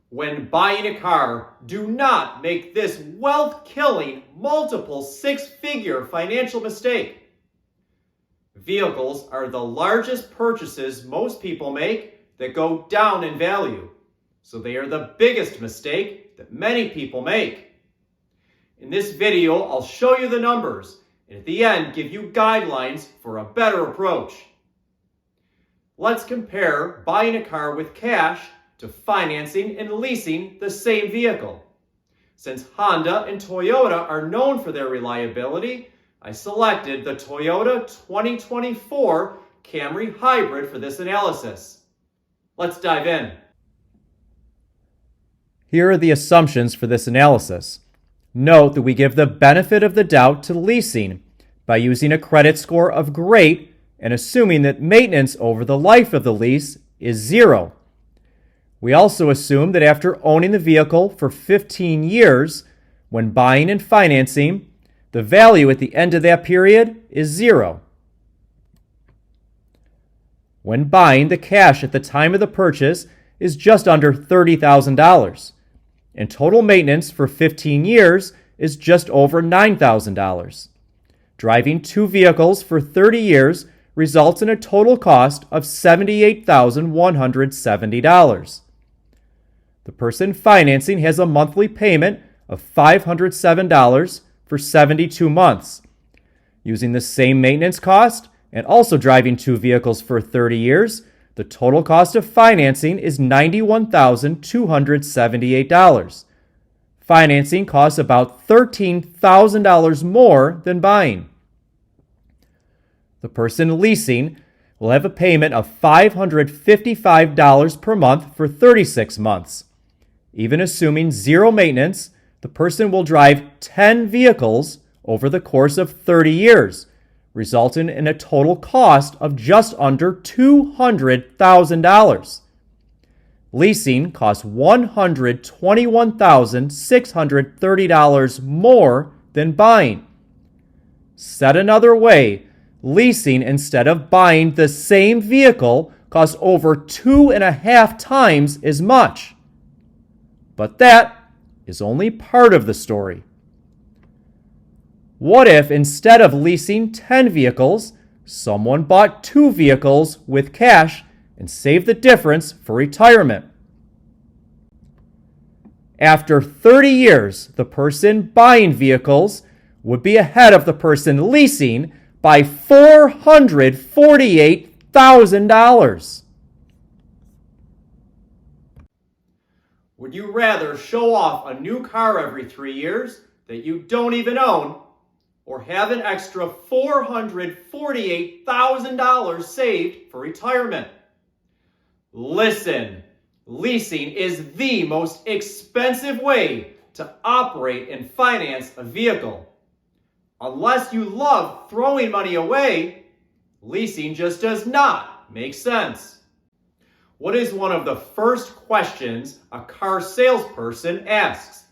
When buying a car, do not make this wealth-killing, multiple six-figure financial mistake. Vehicles are the largest purchases most people make that go down in value, so they are the biggest mistake that many people make. In this video, I'll show you the numbers and at the end give you guidelines for a better approach. Let's compare buying a car with cash to financing and leasing the same vehicle. Since Honda and Toyota are known for their reliability, I selected the Toyota 2024 Camry Hybrid for this analysis. Let's dive in. Here are the assumptions for this analysis. Note that we give the benefit of the doubt to leasing by using a credit score of great and assuming that maintenance over the life of the lease is 0. We also assume that after owning the vehicle for 15 years, when buying and financing, the value at the end of that period is 0. When buying, the cash at the time of the purchase is just under $30,000, and total maintenance for 15 years is just over $9,000. Driving two vehicles for 30 years results in a total cost of $78,170. The person financing has a monthly payment of $507 for 72 months. Using the same maintenance cost and also driving two vehicles for 30 years, the total cost of financing is $91,278. Financing costs about $13,000 more than buying. The person leasing will have a payment of $555 per month for 36 months. Even assuming 0 maintenance, the person will drive 10 vehicles over the course of 30 years, resulting in a total cost of just under $200,000. Leasing costs $121,630 more than buying. Said another way, leasing instead of buying the same vehicle costs over 2.5 times as much. But that is only part of the story. What if instead of leasing 10 vehicles, someone bought 2 vehicles with cash and saved the difference for retirement? After 30 years, the person buying vehicles would be ahead of the person leasing by $448,000. Would you rather show off a new car every 3 years that you don't even own, or have an extra $448,000 saved for retirement? Listen, leasing is the most expensive way to operate and finance a vehicle. Unless you love throwing money away, leasing just does not make sense. What is one of the first questions a car salesperson asks?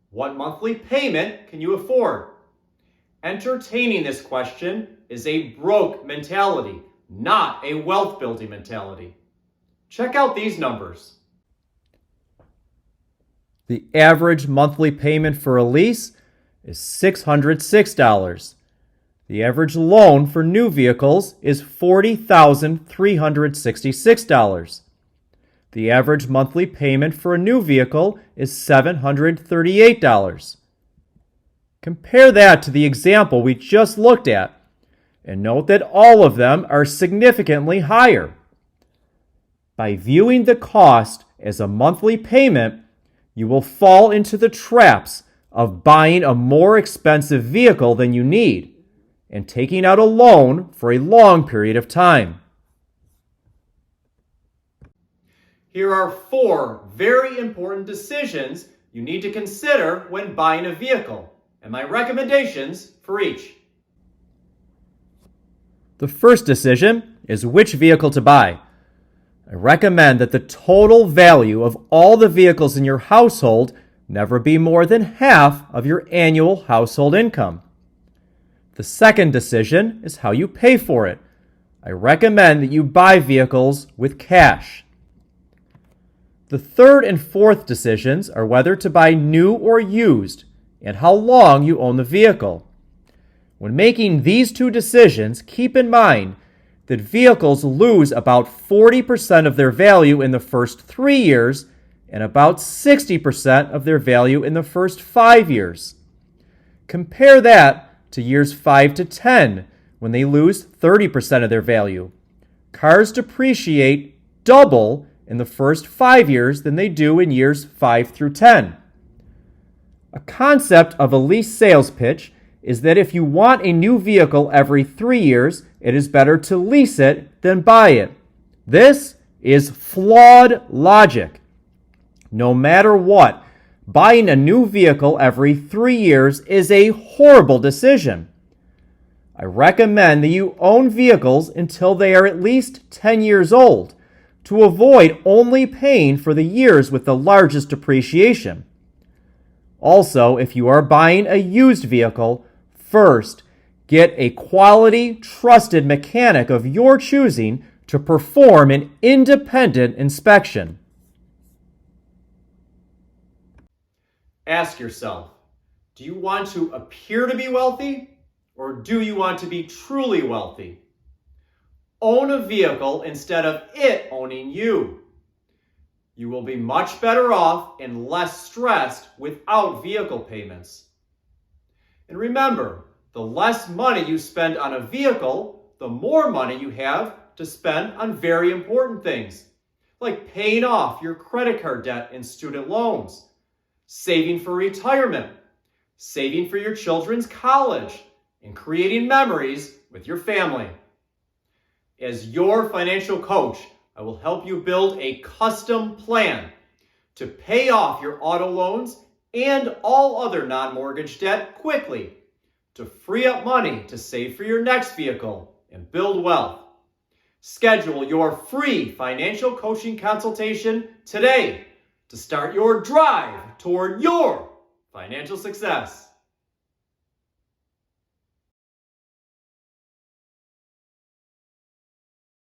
What monthly payment can you afford? Entertaining this question is a broke mentality, not a wealth building mentality. Check out these numbers. The average monthly payment for a lease is $606. The average loan for new vehicles is $40,366. The average monthly payment for a new vehicle is $738. Compare that to the example we just looked at, and note that all of them are significantly higher. By viewing the cost as a monthly payment, you will fall into the traps of buying a more expensive vehicle than you need and taking out a loan for a long period of time. Here are 4 very important decisions you need to consider when buying a vehicle, and my recommendations for each. The first decision is which vehicle to buy. I recommend that the total value of all the vehicles in your household never be more than half of your annual household income. The second decision is how you pay for it. I recommend that you buy vehicles with cash. The The third and fourth decisions are whether to buy new or used and how long you own the vehicle. When making these two decisions, keep in mind that vehicles lose about 40% of their value in the first 3 years and about 60% of their value in the first 5 years. Compare that to years 5 to 10, when they lose 30% of their value. Cars depreciate double in the first 5 years than they do in years 5 through 10. A concept of a lease sales pitch is that if you want a new vehicle every 3 years, it is better to lease it than buy it. This is flawed logic. No matter what, buying a new vehicle every 3 years is a horrible decision. I recommend that you own vehicles until they are at least 10 years old to avoid only paying for the years with the largest depreciation. Also, if you are buying a used vehicle, first, get a quality, trusted mechanic of your choosing to perform an independent inspection. Ask yourself, do you want to appear to be wealthy, or do you want to be truly wealthy? Own a vehicle instead of it owning you. You will be much better off and less stressed without vehicle payments. And remember, the less money you spend on a vehicle, the more money you have to spend on very important things, like paying off your credit card debt and student loans, saving for retirement, saving for your children's college, and creating memories with your family. As your financial coach, I will help you build a custom plan to pay off your auto loans and all other non-mortgage debt quickly, to free up money to save for your next vehicle and build wealth. Schedule your free financial coaching consultation today to start your drive toward your financial success.